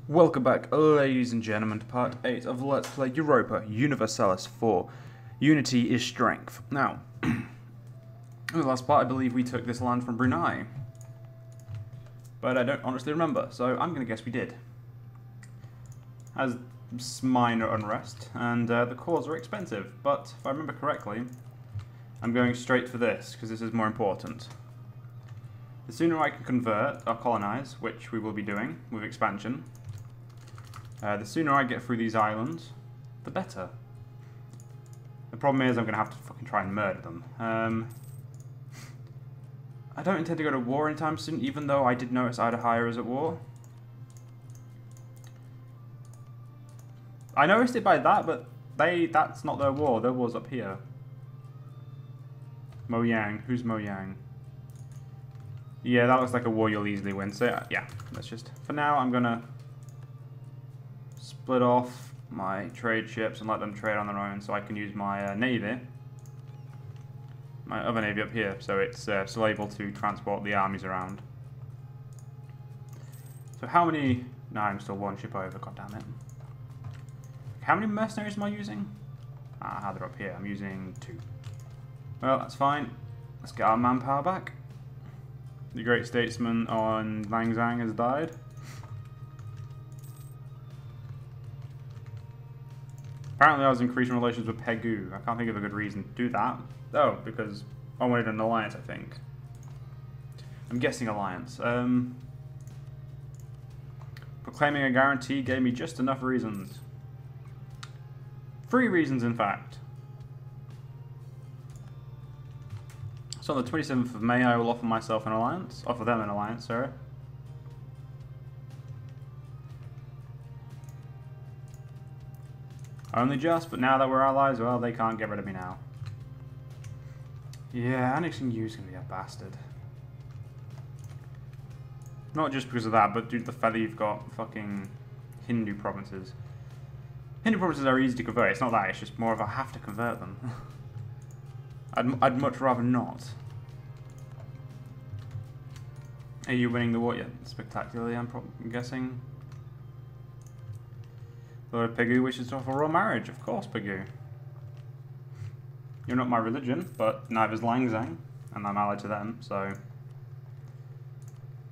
Welcome back, ladies and gentlemen, to part 8 of Let's Play Europa Universalis 4. Unity is Strength. Now, in the last part I believe we took this land from Brunei. But I don't honestly remember, so I'm going to guess we did. Has minor unrest, and the cores are expensive, but if I remember correctly, I'm going straight for this, because this is more important. The sooner I can convert or colonize, which we will be doing with expansion, the sooner I get through these islands, the better. The problem is I'm going to have to fucking try and murder them. I don't intend to go to war anytime soon, even though I did notice Ida Hire is at war. I noticed it by that, but that's not their war. Their war's up here. Mo Yang. Who's Mo Yang? Yeah, that looks like a war you'll easily win. So yeah, let's just... For now, I'm going to split off my trade ships and let them trade on their own so I can use my navy. My other navy up here, so it's still able to transport the armies around. So how many... No, I'm still one ship over, god damn it. How many mercenaries am I using? Ah, they're up here. I'm using 2. Well, that's fine. Let's get our manpower back. The great statesman on Langzang has died. Apparently I was increasing relations with Pegu. I can't think of a good reason to do that. Oh, because I wanted an alliance, I think. I'm guessing alliance. Proclaiming a guarantee gave me just enough reasons. 3 reasons, in fact. So on the 27th of May, I will offer myself an alliance. Offer them an alliance, sorry. Only just, but now that we're allies, well, they can't get rid of me now. Yeah, annexing you is going to be a bastard. Not just because of that, but due to the fact that you've got fucking Hindu provinces. Hindu provinces are easy to convert. It's not that, it's just more of a have to convert them. I'd much rather not. Are you winning the war yet? Spectacularly, I'm guessing. Lord Pegu wishes to offer royal marriage. Of course, Pegu. You're not my religion, but neither's Langzang, and I'm allied to them, so...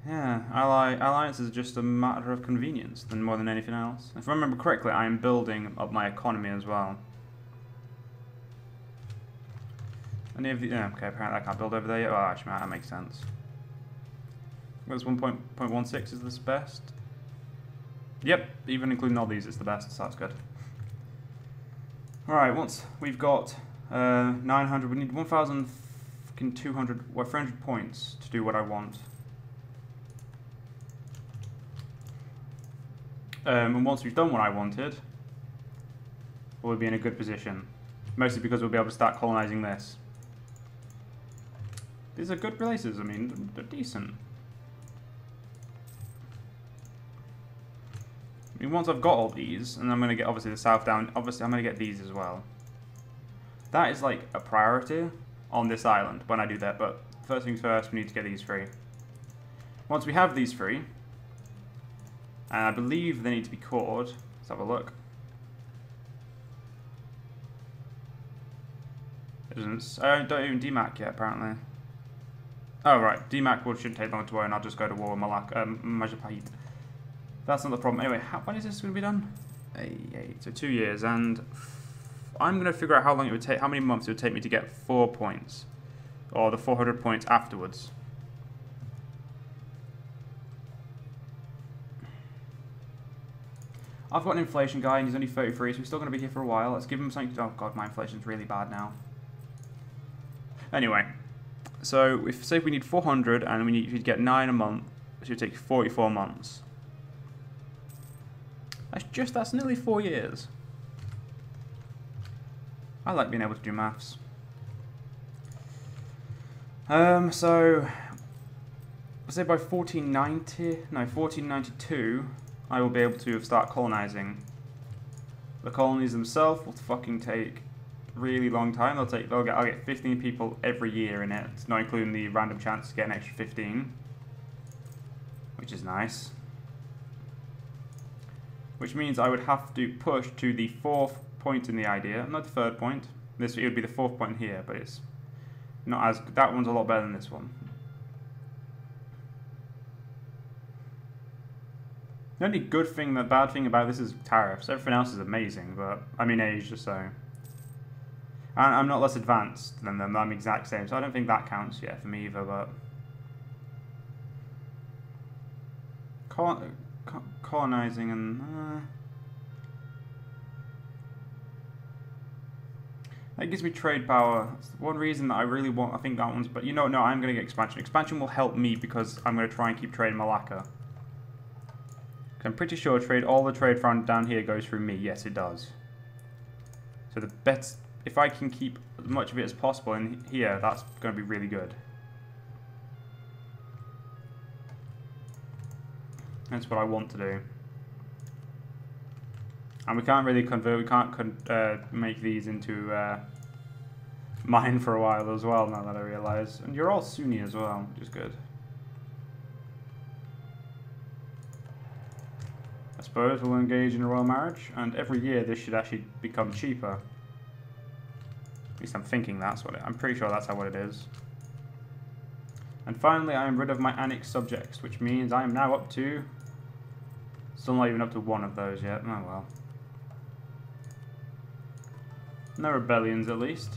Yeah, alliance is just a matter of convenience than more than anything else. If I remember correctly, I am building up my economy as well. Any of the... Yeah, okay, apparently I can't build over there yet. Well, actually, that makes sense. Where's 1.16 is this best? Yep, even including all these, it's the best, so that's good. Alright, once we've got 900, we need 1,200, well, 300 points to do what I want. And once we've done what I wanted, we'll be in a good position. Mostly because we'll be able to start colonizing this. These are good places, I mean, they're decent. I mean, once I've got all these, and I'm going to get, obviously, the south down, obviously I'm going to get these as well. That is, like, a priority on this island when I do that, but first things first, we need to get these 3. Once we have these 3, and I believe they need to be cored, let's have a look. It doesn't, I don't even DMAC yet, apparently. Oh, right, DMAC shouldn't take long to war, and I'll just go to war with Malacca, Majapahit. That's not the problem. Anyway, when is this going to be done? So 2 years, and I'm going to figure out how long it would take, how many months it would take me to get 4 points, or the 400 points afterwards. I've got an inflation guy, and he's only 33, so he's still going to be here for a while. Let's give him something. Oh god, my inflation's really bad now. Anyway, so say if we need 400, and we need to get 9 a month, it should take 44 months. That's nearly 4 years. I like being able to do maths. So say by 1492, I will be able to start colonizing. The colonies themselves will fucking take a really long time. I'll get 15 people every year in it, not including the random chance to get an extra 15, which is nice. which means I would have to push to the 4th point in the idea, not the 3rd point. It would be the 4th point here, but it's not as, that one's a lot better than this one. The only bad thing about this is tariffs. Everything else is amazing, but I mean Asia, so. And I'm not less advanced than them, I'm exact same, so I don't think that counts yet for me either, but. Colonizing and. That gives me trade power. That's one reason that I really want, I think that one's, but you know, no, I'm going to get expansion. Expansion will help me because I'm going to try and keep trade in Malacca. I'm pretty sure all the trade from down here goes through me. Yes, it does. So the best, if I can keep as much of it as possible in here, that's going to be really good. That's what I want to do. And we can't really convert, we can't make these into mine for a while as well, now that I realise. And you're all Sunni as well, which is good. I suppose we'll engage in a royal marriage, and every year this should actually become cheaper. At least I'm thinking that's what I'm pretty sure that's what it is. And finally I am rid of my annexed subjects, which means I am now up to... Still not even up to one of those yet, oh well. No rebellions at least.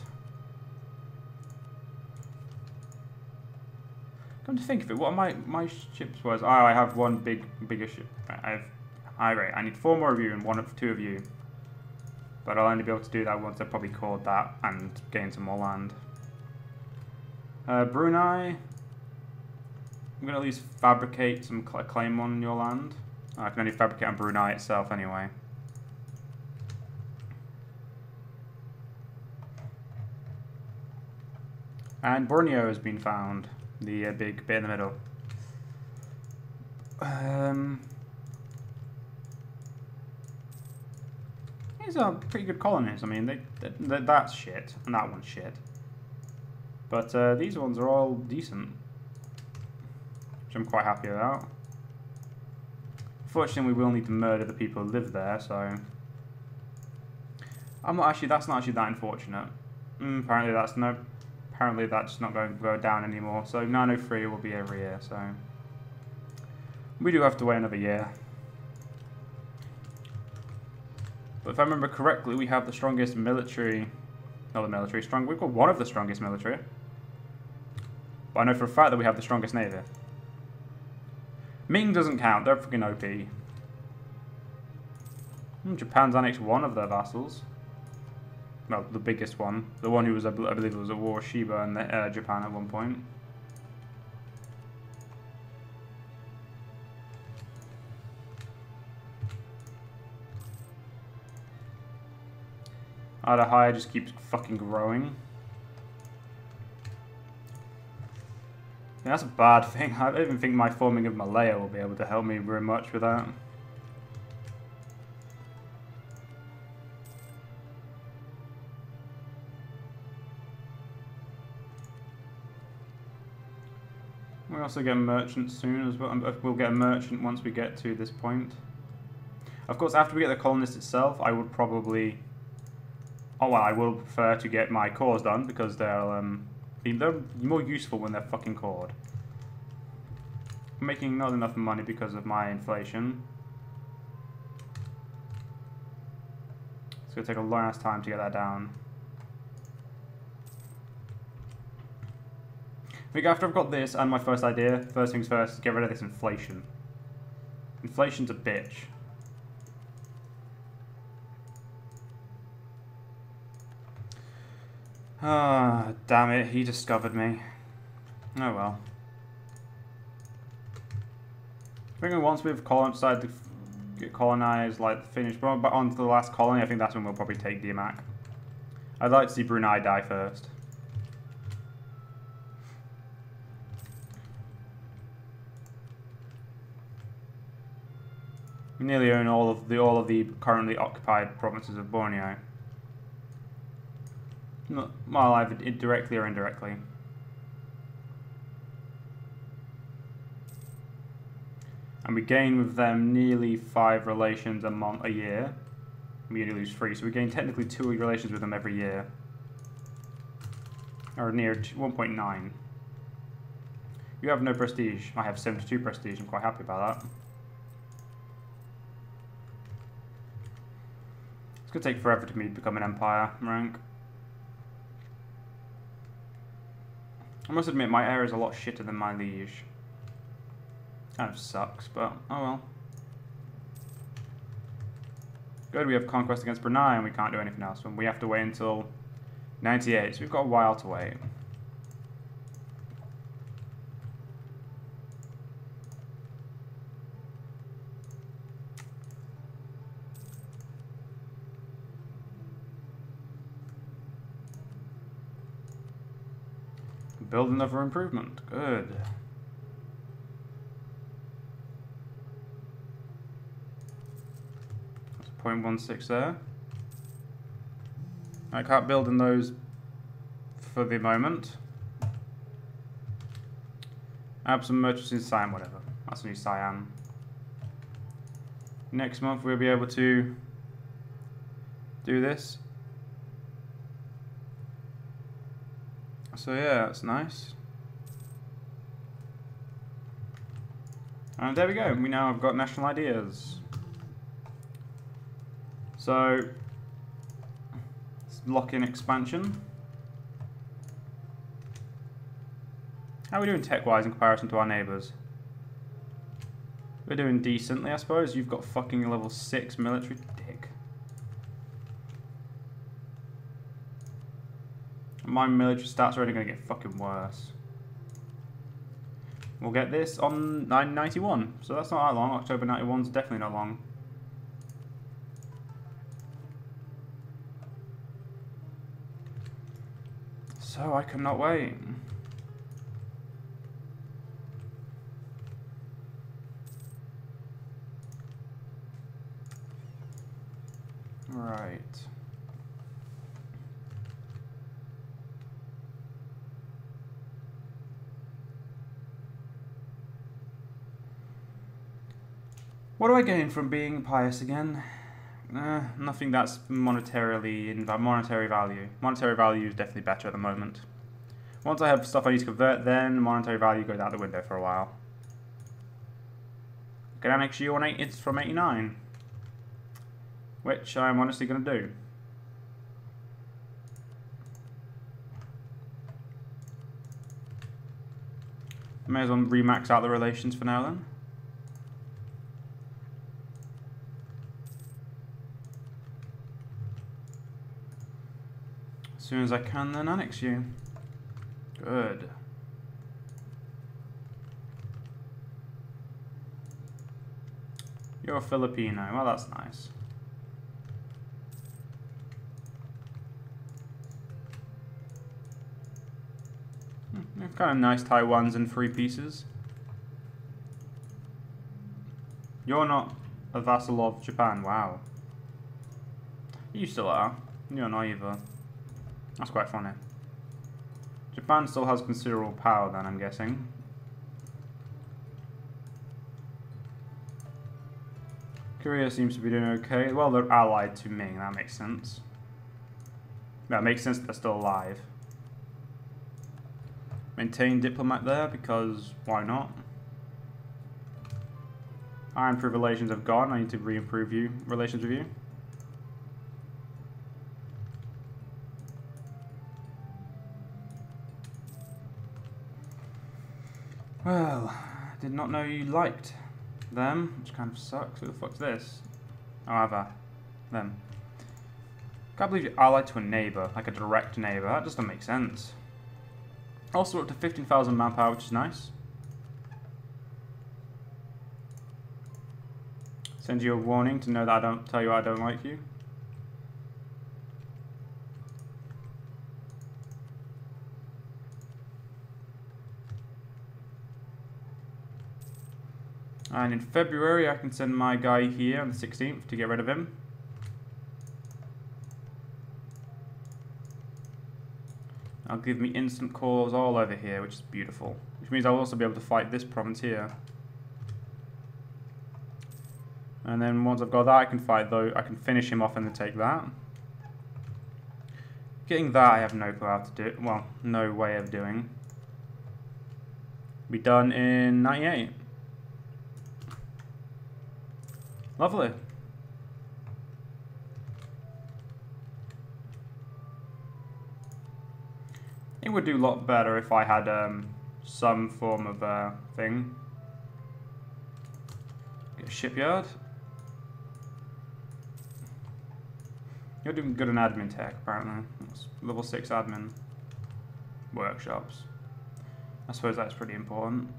Come to think of it, what are my ships was? Oh, I have one bigger ship. I need 4 more of you and 2 of you. But I'll only be able to do that once I've probably called that and gained some more land. Brunei. I'm going to at least fabricate some claim on your land. I can only fabricate on Brunei itself anyway. And Borneo has been found. The big bit in the middle. These are pretty good colonies. I mean, that's shit, and that one's shit. But these ones are all decent, which I'm quite happy about. Unfortunately, we will need to murder the people who live there, so... that's not actually that unfortunate. Apparently that's not going to go down anymore, so 903 will be every year, so... We do have to wait another year. But if I remember correctly, we have the strongest military... Not the military, we've got one of the strongest military. But I know for a fact that we have the strongest navy. Ming doesn't count, they're freaking OP. Japan's annexed one of their vassals. Well, the biggest one. The one who was, I believe, was at war with Shiba and Japan at one point. Adahaya just keeps fucking growing. Yeah, that's a bad thing. I don't even think my forming of Malaya will be able to help me very much with that. We also get a merchant soon as well. We'll get a merchant once we get to this point. Of course, after we get the colonist itself, I would probably... Oh well, I will prefer to get my cores done because they're more useful when they're fucking cored. I'm making not enough money because of my inflation. It's going to take a long ass time to get that down. I think after I've got this and my first idea, first things first, get rid of this inflation. Inflation's a bitch. Ah, damn it, he discovered me. Oh well. I think once we've decided to get colonized, like finished, but on to the last colony, I think that's when we'll probably take Diamak. I'd like to see Brunei die first. We nearly own all of the currently occupied provinces of Borneo. Well, either directly or indirectly. And we gain with them nearly 5 relations a year. We only lose 3, so we gain technically 2 relations with them every year. Or near 1.9. You have no prestige. I have 72 prestige. I'm quite happy about that. It's going to take forever for me to become an empire rank. I must admit, my heir is a lot shitter than my liege. Kind of sucks, but oh well. Good, we have conquest against Brunei and we can't do anything else. We have to wait until 98, so we've got a while to wait. Build another improvement. Good. That's 0.16 there. I can't build in those for the moment. I have some merchants in Siam, whatever. That's a new Siam. Next month we'll be able to do this. So yeah, that's nice. And there we go. We now have got national ideas. So let's lock in expansion. How are we doing tech-wise in comparison to our neighbours? We're doing decently, I suppose. You've got fucking level 6 military dick. My military stats are only going to get fucking worse. We'll get this on 991, so that's not that long. October 91's definitely not long. So I cannot wait. Right. What do I gain from being pious again? Nothing that's monetarily in monetary value. Monetary value is definitely better at the moment. Once I have stuff I need to convert, then monetary value goes out the window for a while. I can annex you on it's from 89, which I'm honestly going to do. May as well remax out the relations for now then. As soon as I can, then annex you. Good. You're a Filipino. Well, that's nice. Kind of nice Taiwans in 3 pieces. You're not a vassal of Japan. Wow. You still are. You're not either. That's quite funny. Japan still has considerable power then, I'm guessing. Korea seems to be doing okay. Well, they're allied to Ming, that makes sense. That makes sense that they're still alive. Maintain diplomat there, because why not? I improve relations have gone, I need to re-improve relations with you. Well, I did not know you liked them, which kind of sucks. Who the fuck's this? However, them. Can't believe you're allied to a neighbour, like a direct neighbour. That just doesn't make sense. Also up to 15,000 manpower, which is nice. Send you a warning to know that I don't tell you I don't like you. And in February, I can send my guy here on the 16th to get rid of him. That'll give me instant calls all over here, which is beautiful. Which means I'll also be able to fight this province here. And then once I've got that, I can fight though. I can finish him off and then take that. Getting that, I have no clue how to do it. Well, no way of doing. Be done in 98. Lovely. It would do a lot better if I had some form of thing. Get a shipyard. You're doing good in admin tech, apparently. That's level 6 admin. Workshops. I suppose that's pretty important.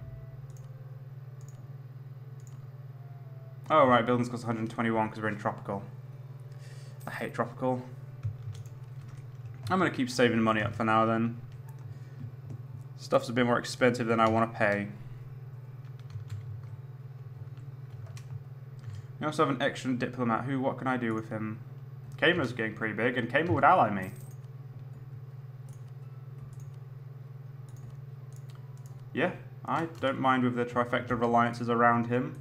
Oh, right, buildings cost 121 because we're in tropical. I hate tropical. I'm going to keep saving money up for now, then. Stuff's a bit more expensive than I want to pay. We also have an extra diplomat. What can I do with him? Kama's getting pretty big, and Kama would ally me. Yeah, I don't mind with the trifecta of alliances around him.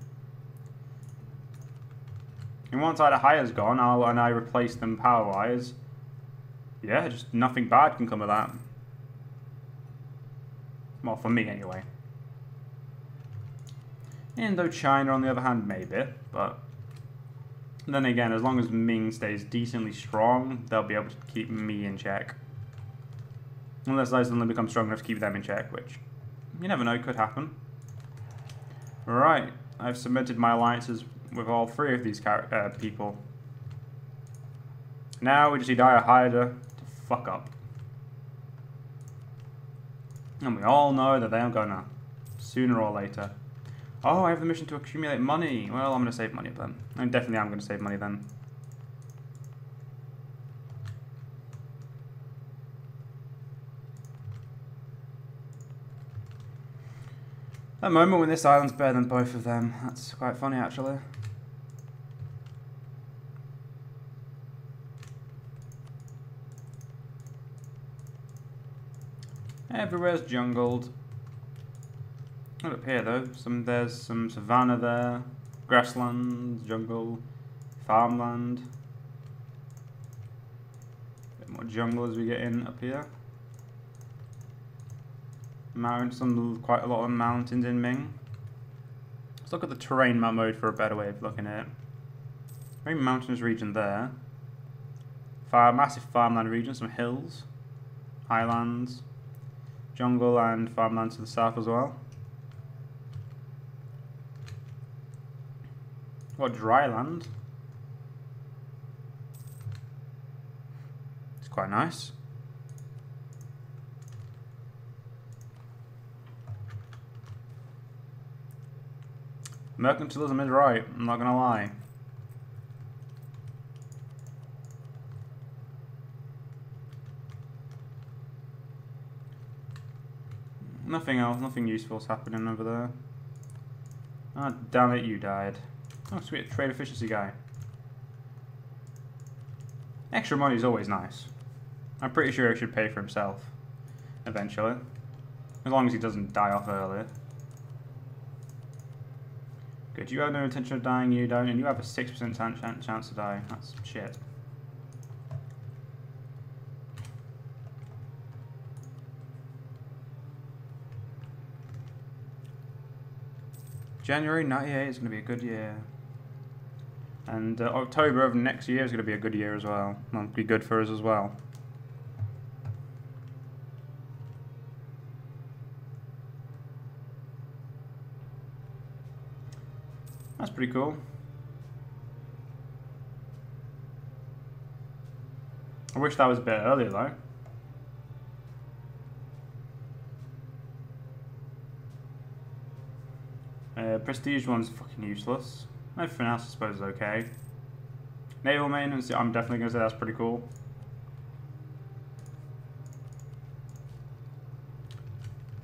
And once Hire's gone, and I replace them power-wise, yeah, just nothing bad can come of that. Well, for me anyway. Indochina, on the other hand, maybe, but then again, as long as Ming stays decently strong, they'll be able to keep me in check. Unless I suddenly become strong enough to keep them in check, which, you never know, could happen. Right, I've cemented my alliances with all 3 of these people. Now we just need Hire to fuck up. And we all know that they're gonna, sooner or later. Oh, I have the mission to accumulate money. Well, I'm going to save money then. I definitely am going to save money then. That moment when this island's better than both of them. That's quite funny, actually. Everywhere's jungled. Not up here though. There's some savanna there, grassland, jungle, farmland. Bit more jungle as we get in up here. Quite a lot of mountains in Ming. Let's look at the terrain map mode for a better way of looking at it. Very mountainous region there. Massive farmland region, some hills, highlands, jungle and farmland to the south as well. What, dry land? It's quite nice. Mercantilism is right, I'm not gonna lie. Nothing else, nothing useful's happening over there. Ah, damn it, you died. Oh, sweet, trade efficiency guy. Extra money is always nice. I'm pretty sure he should pay for himself. Eventually. As long as he doesn't die off early. Good, you have no intention of dying, you don't, and you have a 6% chance to die. That's shit. January 98 is going to be a good year. And October of next year is going to be a good year as well. Well, be good for us as well. That's pretty cool. I wish that was a bit earlier though. Prestige one's fucking useless. Everything else I suppose is okay. Naval maintenance, I'm definitely going to say that's pretty cool.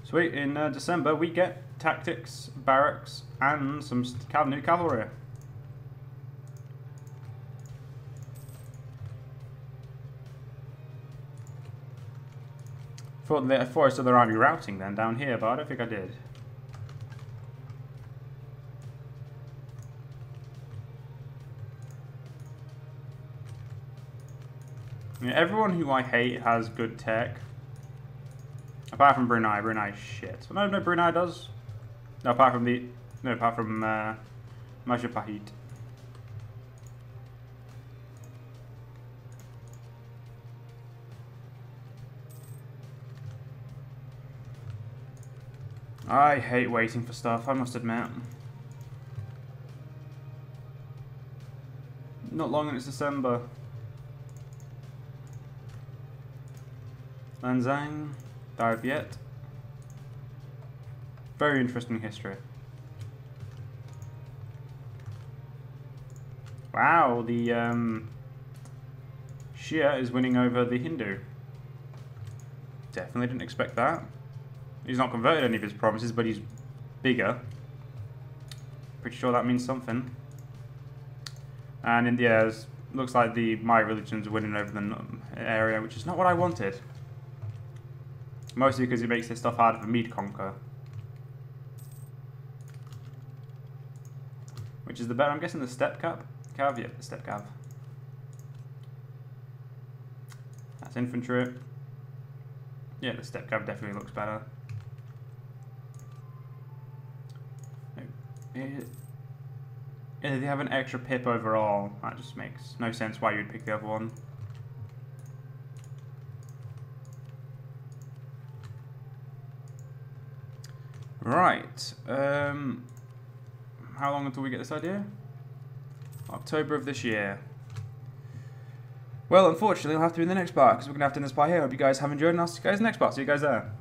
Sweet, in December we get tactics, barracks, and some new cavalry. Thought I saw the army routing then down here, but I don't think I did. I mean, everyone who I hate has good tech. Apart from Brunei. Brunei's shit. Well, no, Brunei does. No, apart from Majapahit. I hate waiting for stuff, I must admit. Not long and it's December. Lanzang, Dar Viet. Very interesting history. Wow, the Shia is winning over the Hindu. Definitely didn't expect that. He's not converted any of his provinces, but he's bigger. Pretty sure that means something. And India looks like my religion's winning over the area, which is not what I wanted. Mostly because it makes this stuff harder for me to conquer. Which is the better, I'm guessing the steppe cav? Yeah, the steppe cav. That's infantry. Yeah, the steppe cav definitely looks better. Yeah, they have an extra pip overall. That just makes no sense why you'd pick the other one. Right. How long until we get this idea? October of this year. Well, unfortunately, it'll have to be in the next part because we're going to have to end this part here. Hope you guys have enjoyed, and I'll see you guys next part. See you guys there.